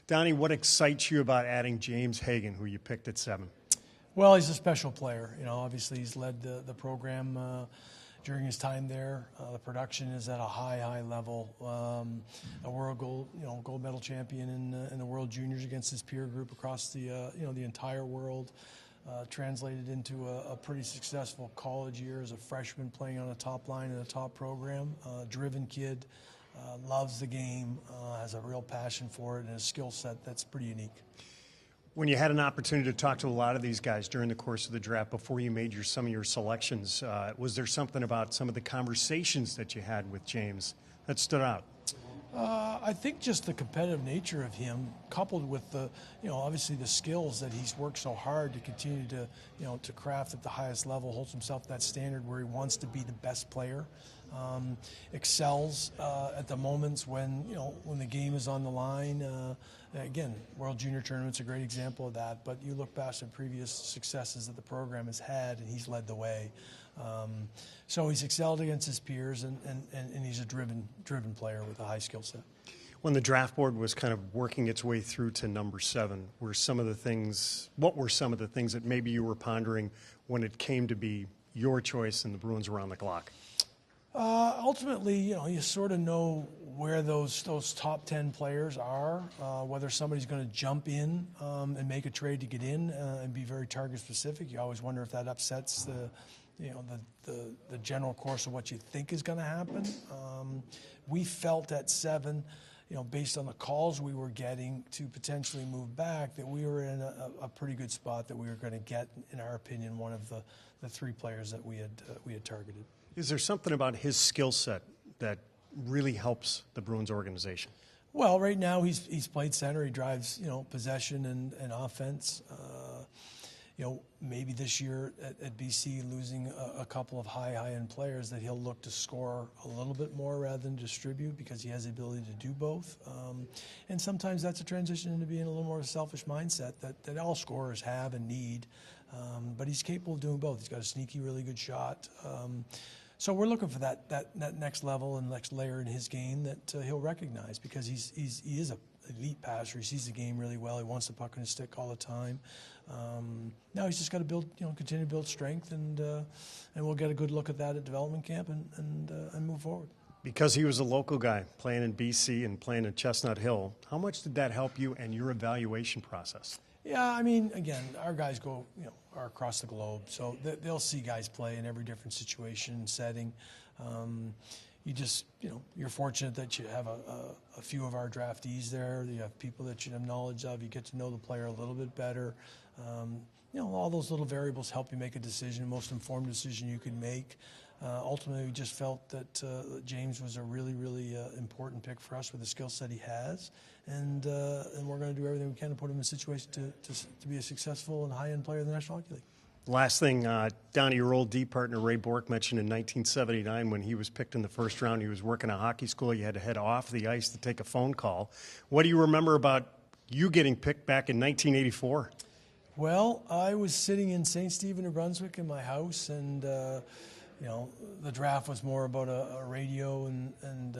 Donnie, what excites you about adding James Hagens, who you picked at 7? Well, he's a special player. You know, obviously he's led the program during his time there. The production is at a high level. A world gold medal champion in the World Juniors against his peer group across the the entire world. Translated into a pretty successful college year as a freshman, playing on the top line in a top program. Driven kid, loves the game, has a real passion for it, and a skill set that's pretty unique. When you had an opportunity to talk to a lot of these guys during the course of the draft before you made some of your selections, was there something about some of the conversations that you had with James that stood out? I think just the competitive nature of him, coupled with the, obviously the skills that he's worked so hard to continue to, to craft at the highest level, holds himself to that standard where he wants to be the best player, excels at the moments when, when the game is on the line. Again, World Junior Tournament's a great example of that, but you look past the previous successes that the program has had, and he's led the way. So he's excelled against his peers, and he's a driven player with a high skill set. When the draft board was kind of working its way through to number 7, what were some of the things that maybe you were pondering when it came to be your choice and the Bruins around the clock? Ultimately, you sort of know where those top 10 players are, whether somebody's going to jump in and make a trade to get in and be very target specific. You always wonder if that upsets the general course of what you think is going to happen. We felt at 7, based on the calls we were getting to potentially move back, that we were in a pretty good spot, that we were going to get, in our opinion, one of the 3 players that we had targeted. Is there something about his skill set that really helps the Bruins organization? Well, right now he's played center. He drives possession and offense. Maybe this year at BC, losing a couple of high-end players, that he'll look to score a little bit more rather than distribute, because he has the ability to do both. And sometimes that's a transition into being a little more selfish mindset that all scorers have and need. But he's capable of doing both. He's got a sneaky, really good shot. So we're looking for that next level and next layer in his game that he'll recognize, because he is an elite passer. He sees the game really well. He wants the puck in his stick all the time. Now he's just got to continue to build strength, and we'll get a good look at that at development camp and move forward. Because he was a local guy playing in BC and playing in Chestnut Hill, how much did that help you and your evaluation process? Yeah, I mean, again, our guys are across the globe, so they'll see guys play in every different situation and setting. You're fortunate that you have a few of our draftees there. You have people that you have knowledge of. You get to know the player a little bit better. All those little variables help you make a decision, the most informed decision you can make. Ultimately, we just felt that James was a really important pick for us with the skill set he has, and we're going to do everything we can to put him in a situation to be a successful and high-end player in the National Hockey League. Last thing, Donnie, your old D partner Ray Bourque mentioned in 1979 when he was picked in the first round, he was working at hockey school. You had to head off the ice to take a phone call. What do you remember about you getting picked back in 1984? Well, I was sitting in St. Stephen, New Brunswick in my house, and the draft was more about a radio and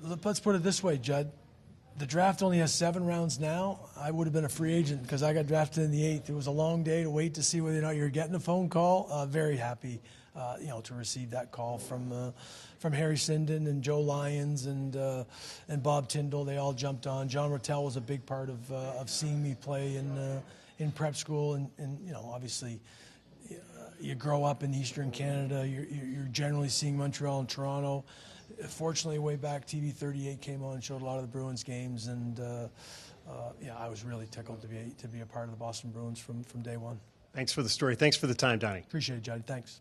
let's put it this way, Judd. The draft only has 7 rounds now. I would have been a free agent because I got drafted in the 8th. It was a long day to wait to see whether or not you're getting a phone call. Very happy, to receive that call from Harry Sinden and Joe Lyons and Bob Tyndall. They all jumped on. John Rotel was a big part of seeing me play in prep school, and obviously you grow up in Eastern Canada. You're generally seeing Montreal and Toronto. Fortunately, way back, TV 38 came on and showed a lot of the Bruins games, and I was really tickled to be a part of the Boston Bruins from day one. Thanks for the story. Thanks for the time, Donnie. Appreciate it, Judd. Thanks.